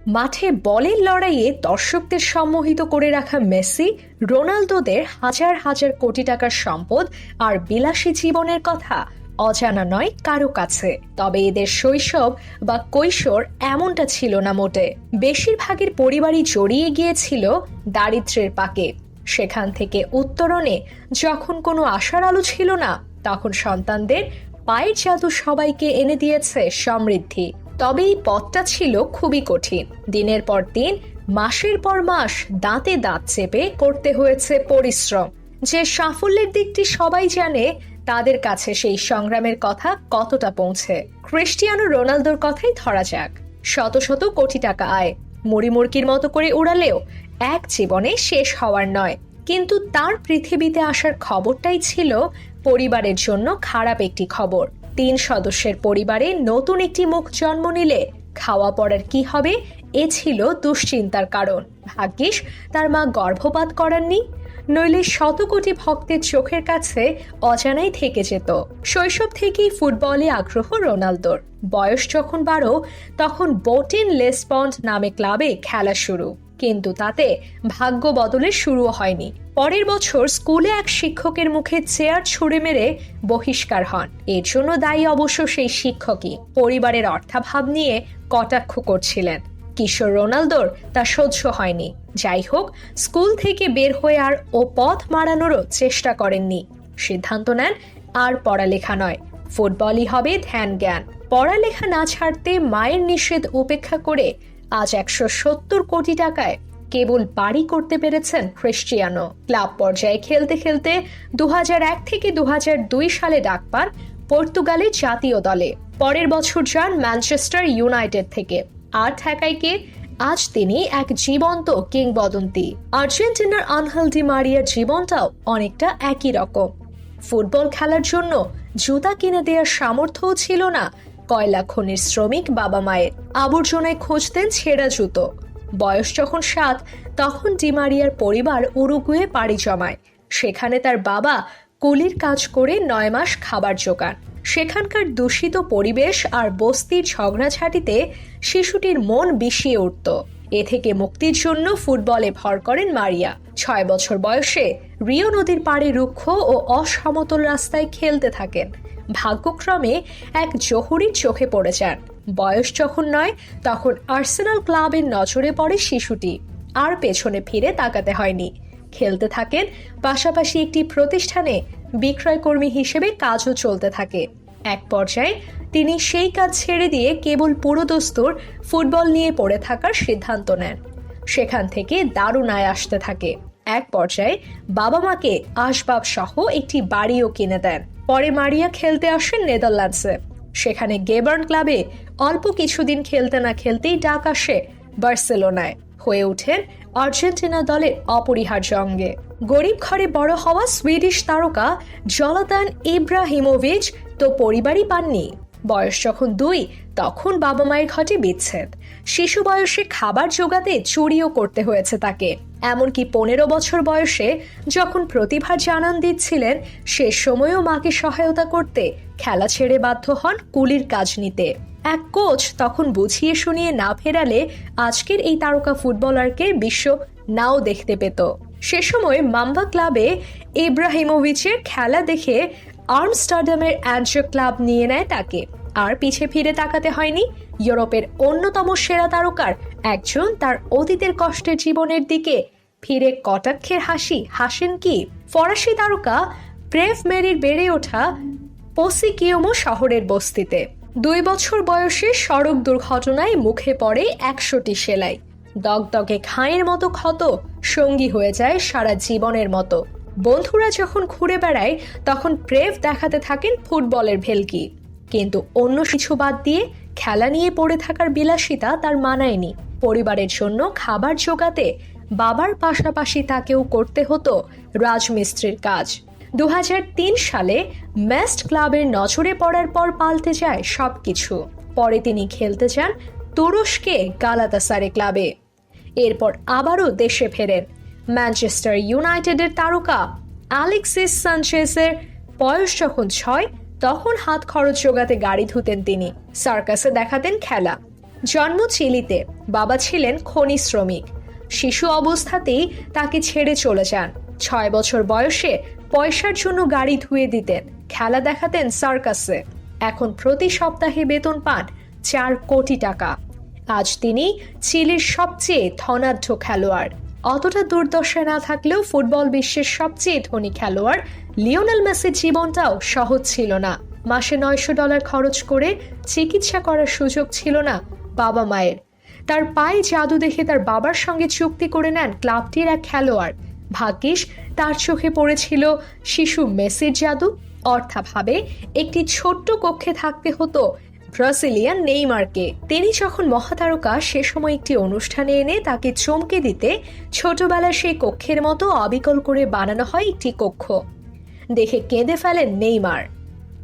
মাঠে বলের লড়াইয়ে দর্শকদের সম্মোহিত করে রাখা মেসি, রোনালদোদের হাজার হাজার কোটি টাকার সম্পদ আর বিলাসী জীবনের কথা অজানা নয় কারো কাছে। তবে এদের শৈশব বা কৈশোর এমনটা ছিল না মোটে। বেশিরভাগের পরিবারই জড়িয়ে গিয়েছিল দারিদ্র্যের পাকে। সেখান থেকে উত্তরণে যখন কোনো আশার আলো ছিল না, তখন সন্তানদের পায়ের জাদু সবাইকে এনে দিয়েছে সমৃদ্ধি। তবে এই পথটা ছিল খুবই কঠিন। দিনের পর দিন, মাসের পর মাস দাঁতে দাঁত চেপে করতে হয়েছে পরিশ্রম। যে সাফল্যের দিকটি সবাই জানে, তাদের কাছে সেই সংগ্রামের কথা কতটা পৌঁছে। ক্রিস্টিয়ানো রোনালদোর কথাই ধরা যাক। শত শত কোটি টাকা আয় মুড়ি মুড়কির মতো করে উড়ালেও এক জীবনে শেষ হওয়ার নয়। কিন্তু তার পৃথিবীতে আসার খবরটাই ছিল পরিবারের জন্য খারাপ একটি খবর। 3 সদস্যের পরিবারে নতুন একটি মুখ জন্ম নিলে খাওয়া পড়ার কি হবে, এ ছিল দুশ্চিন্তার কারণ। ভাগ্যিস তার মা গর্ভপাত করাননি, নইলে শত কোটি ভক্তের চোখের কাছে অজানাই থেকে যেত। শৈশব থেকেই ফুটবলে আগ্রহ রোনালদোর। বয়স যখন 12, তখন বোটেন লেসপন্ড নামে ক্লাবে খেলা শুরু। কিন্তু তাতে ভাগ্য বদলের শুরুও হয়নি। পরের বছর স্কুলে এক শিক্ষকের মুখে চেয়ার ছুঁড়ে মেরে বহিষ্কার হন। এর জন্য দায়ী অবশ্য সেই শিক্ষকই। পরিবারের অর্থাভাব নিয়ে কটাক্ষ করছিলেন। কিশোর রোনালদোর তা সহ্য হয়নি। যাই হোক, স্কুল থেকে বের হয়ে আর ও পথ মারানোরও চেষ্টা করেননি। সিদ্ধান্ত নেন আর পড়ালেখা নয়, ফুটবলই হবে ধ্যান জ্ঞান। পড়ালেখা না ছাড়তে মায়ের নিষেধ উপেক্ষা করে আজ 170 কোটি টাকায় কেবল বাড়ি করতে পেরেছেন ক্রিস্টিয়ানো। ক্লাব পর্যায়ে খেলতে খেলতে 2001 থেকে 2002 সালে ডাক পান পর্তুগালের জাতীয় দলে। পরের বছর যান ম্যানচেস্টার ইউনাইটেড থেকে। আর ঠেকায় কে? আজ তিনি এক জীবন্ত কিংবদন্তি। আর্জেন্টিনার আনহেল ডি মারিয়ার জীবনটাও অনেকটা একই রকম। ফুটবল খেলার জন্য জুতা কিনে দেওয়ার সামর্থ্যও ছিল না কয়লা খনির শ্রমিক বাবা মায়ের। আবর্জনায় খুঁজতেন ছেঁড়া জুতো। বয়স যখন 7, তখন ডিমারিয়ার পরিবার উরুগুয়ে পাড়ি জমায়। সেখানে তার বাবা কুলির কাজ করে 9 মাস খাবার জোগান। সেখানকার দূষিত পরিবেশ আর বস্তির ঝগড়াঝাটিতে শিশুটির মন বিষিয়ে উঠত। এ থেকে মুক্তির জন্য ফুটবলে ভর করেন মারিয়া। 6 বছর বয়সে রিও নদীর পাড়ে রুক্ষ ও অসমতল রাস্তায় খেলতে থাকেন। ভাগ্যক্রমে এক জহুরির চোখে পড়ে যান। বয়স যখন 9, তখন আর্সেনাল ক্লাবের নজরে পড়ে শিশুটি। আর পেছনে ফিরে তাকাতে হয়নি। খেলতে থাকেন, পাশাপাশি একটি প্রতিষ্ঠানে বিক্রয়কর্মী হিসেবে কাজও চলতে থাকে। এক পর্যায়ে তিনি সেই কাজ ছেড়ে দিয়ে কেবল পুরোদস্তুর ফুটবল নিয়ে পড়ে থাকার সিদ্ধান্ত নেন। সেখান থেকে দারুণ আয় আসতে থাকে। এক পর্যায়ে বাবা মাকে আসবাব সহ একটি বাড়িও কিনে দেন। পরে মারিয়া খেলতে আসেন নেদারল্যান্ডসে। সেখানে গেবার্ন ক্লাবে অল্প কিছুদিন খেলতে না খেলতেই ডাক আসে বার্সেলোনায়। হয়ে ওঠেন আর্জেন্টিনা দলের অপরিহার্য অঙ্গে। গরিব ঘরে বড় হওয়া সুইডিশ তারকা জলাতান ইব্রাহিমোভিচ তো পরিবারই পাননি। বয়স যখন 2, তখন বাবা মায়ের ঘটে বিচ্ছেদ। শিশু বয়সে খাবার জোগাতে চুরিও করতে হয়েছে তাকে। এমনকি 15 বছর বয়সে যখন প্রতিভার জানান দিচ্ছিলেন, সে সময়ও মাকে সহায়তা করতে খেলা ছেড়ে বাধ্য হন কুলির কাজ নিতে। এক কোচ তখন বুঝিয়ে শুনিয়ে না ফেরালে আজকের এই তারকা ফুটবলারকে বিশ্ব নাও দেখতে পেত। সে সময় মাম্বা ক্লাবে ইব্রাহিমোভিচের খেলা দেখে আমস্টারডামের অ্যান্ড্রো ক্লাব নিয়ে নেয় তাকে। আর পিছে ফিরে তাকাতে হয়নি। ইউরোপের অন্যতম সেরা তারকার একজন তার অতীতের কষ্টের জীবনের দিকে ফিরে কটাক্ষের হাসি হাসেন কি? ফরাসি তারকা প্রেভ মেরির বেড়ে ওঠা পসিকিওমো শহরের বস্তিতে 2 বছর বয়সে সড়ক দুর্ঘটনায় মুখে পড়ে 100টি সেলাই। দগদগে ঘায়ের মতো ক্ষত সঙ্গী হয়ে যায় সারা জীবনের মতো। বন্ধুরা যখন ঘুরে বেড়ায়, তখন প্রেভ দেখাতে থাকেন ফুটবলের ভেলকি। কিন্তু অন্য কিছু বাদ দিয়ে খেলা নিয়ে পড়ে থাকার বিলাসিতা তার মানায়নি। পরিবারের জন্য খাবার জোগাতে বাবার পাশাপাশি তাকেও করতে হতো রাজমিস্ত্রির কাজ। 2003 সালে মেস্ট ক্লাবের নজরে পড়ার পর পাল্টে যায় সবকিছু। পরে তিনি খেলতে যান তুরস্কে গালাতাসারে ক্লাবে। এরপর আবারও দেশে ফেরেন। ম্যানচেস্টার ইউনাইটেডের তারকা অ্যালেক্সিস সানচেজের বয়স যখন 6, তখন হাত খরচ জোগাতে গাড়ি ধুতেন তিনি। সার্কাসে দেখাতেন খেলা। জন্ম চিলিতে, বাবা ছিলেন খনি শ্রমিক। শিশু অবস্থাতেই তাকে ছেড়ে চলে যান। 6 বছর বয়সে পয়সার জন্য গাড়ি ধুয়ে দিতেন, খেলা দেখাতেন সার্কাসে। এখন প্রতি সপ্তাহে বেতন পান 4 কোটি টাকা। আজ তিনি চিলির সবচেয়ে ধনাঢ্য খেলোয়াড়। অতটা দুর্দশায় না থাকলেও ফুটবল বিশ্বের সবচেয়ে ধনী খেলোয়াড় লিওনেল মেসির জীবনটাও সহজ ছিল না। মাসে $900 খরচ করে চিকিৎসা করার সুযোগ ছিল না বাবা মায়ের। তার পায়ে জাদু দেখে তার বাবার সঙ্গে চুক্তি করে নেন ক্লাবটির এক খেলোয়াড়। ভাগ্যিস তার চোখে পড়েছিল শিশু মেসির জাদু। অর্থাভাবে একটি ছোট্ট কক্ষে থাকতে হতো ব্রাজিলিয়ান নেইমারকে। তিনি যখন মহাতারকা, সে সময় একটি অনুষ্ঠানে এনে তাকে চমকে দিতে ছোটবেলায় সেই কক্ষের মতো অবিকল করে বানানো হয় একটি কক্ষ। দেখে কেঁদে ফেলেন নেইমার।